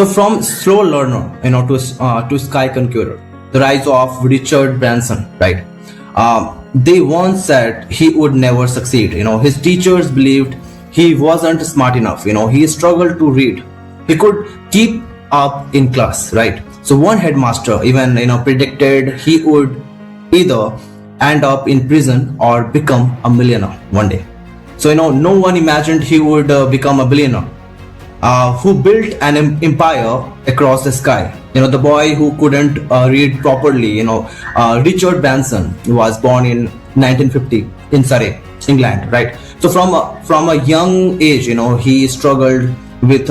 So from slow learner, to sky conqueror, the rise of Richard Branson, right? They once said he would never succeed. His teachers believed he wasn't smart enough. He struggled to read. He could keep up in class, right? So one headmaster even predicted he would either end up in prison or become a millionaire one day. So no one imagined he would become a billionaire who built an empire across the sky. The boy who couldn't read properly, Richard Branson was born in 1950 in Surrey, England, right? So from a young age, he struggled with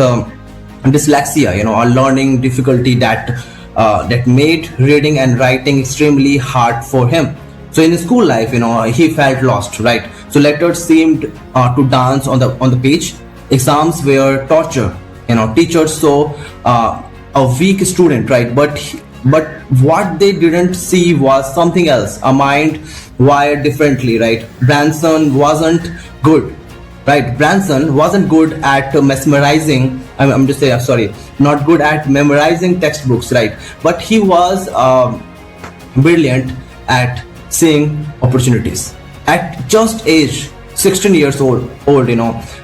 dyslexia, a learning difficulty that made reading and writing extremely hard for him. So in his school life, he felt lost, right? So letters seemed to dance on the page. Exams were torture. Teachers saw a weak student, right? But what they didn't see was something else, a mind wired differently, right? Branson wasn't good, right? Branson wasn't good at mesmerizing. I'm just saying, sorry, not good at memorizing textbooks, right? But he was brilliant at seeing opportunities. At just age 16 years old,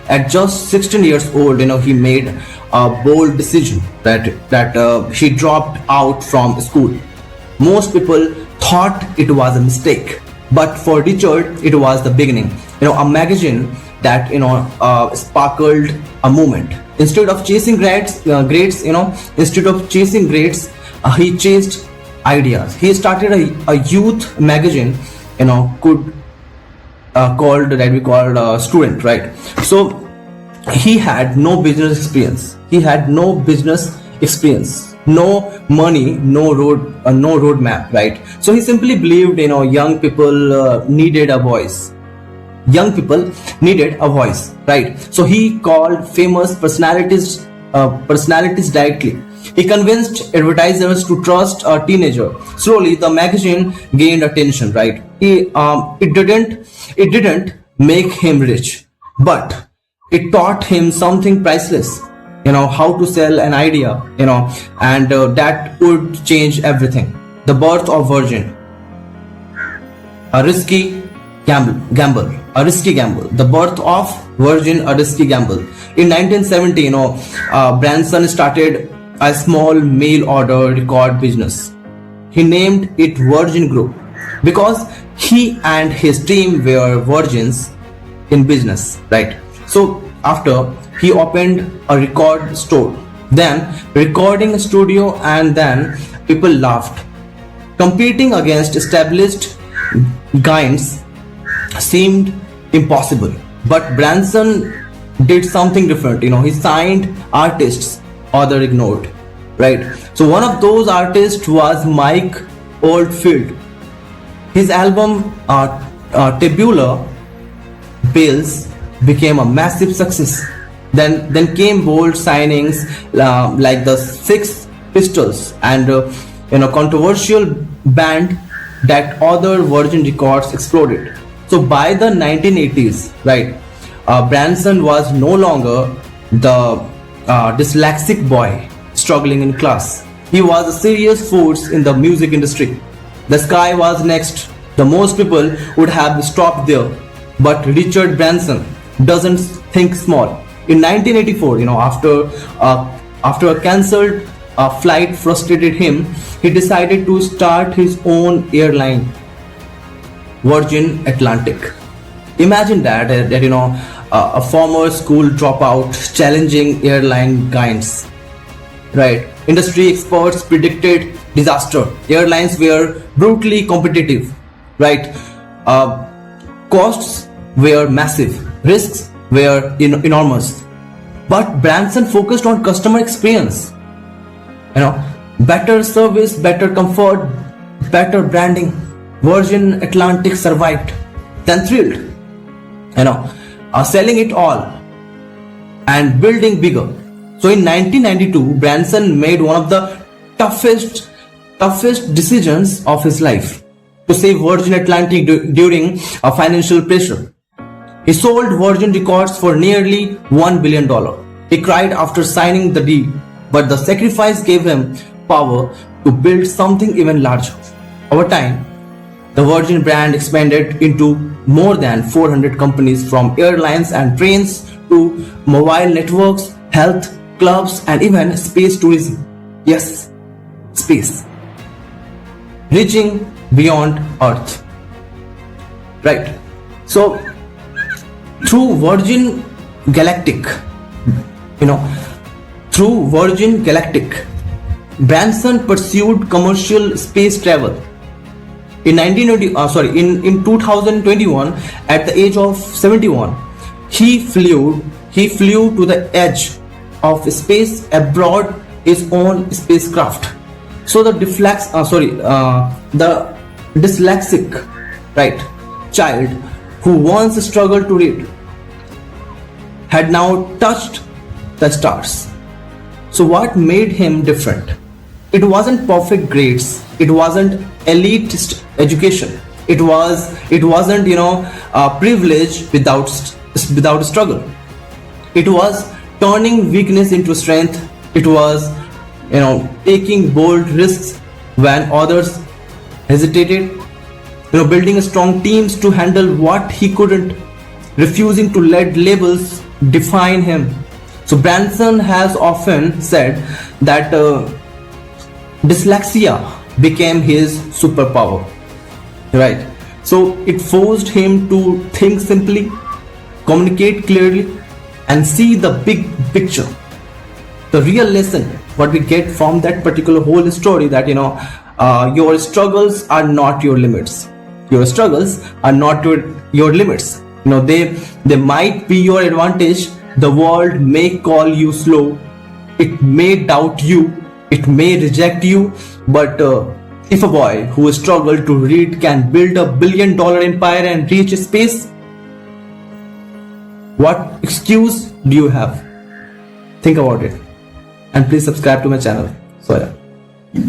at just 16 years old, he made a bold decision that he dropped out from school. Most people thought it was a mistake, but for Richard, it was the beginning. A magazine that sparkled a movement. Instead of chasing grades, he chased ideas. He started a youth magazine, called Student, right? So he had no business experience. No money, no road map, right? So he simply believed, young people needed a voice. Right? So he called famous personalities directly. He convinced advertisers to trust a teenager. Slowly, the magazine gained attention, right? It didn't make him rich, but it taught him something priceless. How to sell an idea, and that would change everything. The birth of Virgin, a risky gamble. The birth of Virgin, a risky gamble. In 1970, Branson started a small mail order record business. He named it Virgin Group because he and his team were virgins in business, right? So after, he opened a record store, then recording studio, and then people laughed. Competing against established giants seemed impossible, but Branson did something different. He signed artists other ignored, right? So one of those artists was Mike Oldfield. His album Tubular Bells became a massive success. Then came bold signings like the Six Pistols and controversial band that other Virgin Records exploded. So by the 1980s, right, Branson was no longer the dyslexic boy struggling in class. He was a serious force in the music industry. The sky was next. The most people would have stopped there, but Richard Branson doesn't think small. In 1984, after a cancelled flight frustrated him, he decided to start his own airline, Virgin Atlantic. Imagine that a former school dropout challenging airline giants, right? Industry experts predicted disaster. Airlines were brutally competitive, right? Costs were massive. Risks were enormous. But Branson focused on customer experience. Better service, better comfort, better branding. Virgin Atlantic survived, then thrilled. Selling it all and building bigger. So in 1992, Branson made one of the toughest decisions of his life to save Virgin Atlantic during a financial pressure. He sold Virgin Records for nearly $1 billion. He cried after signing the deal. but the sacrifice gave him power to build something even larger. Over time, the Virgin brand expanded into more than 400 companies, from airlines and trains to mobile networks, health, clubs, and even space tourism. Yes, space. Reaching beyond Earth. Right. So, through Virgin Galactic, you know, through Virgin Galactic, Branson pursued commercial space travel. In 2021, at the age of 71, he flew to the edge of space aboard his own spacecraft. So the dyslexic, right, child who once struggled to read had now touched the stars. So what made him different? It wasn't perfect grades. It wasn't elitist education. It wasn't privilege without struggle. It was turning weakness into strength. It was taking bold risks when others hesitated. Building strong teams to handle what he couldn't. Refusing to let labels define him. So Branson has often said that dyslexia became his superpower, right? So it forced him to think simply, communicate clearly, and see the big picture. The real lesson, what we get from that particular whole story, that your struggles are not your limits. Your struggles are not your limits. They might be your advantage. The world may call you slow. It may doubt you. It may reject you. But if a boy who struggled to read can build $1 billion empire and reach space, what excuse do you have? Think about it. And please subscribe to my channel. So yeah.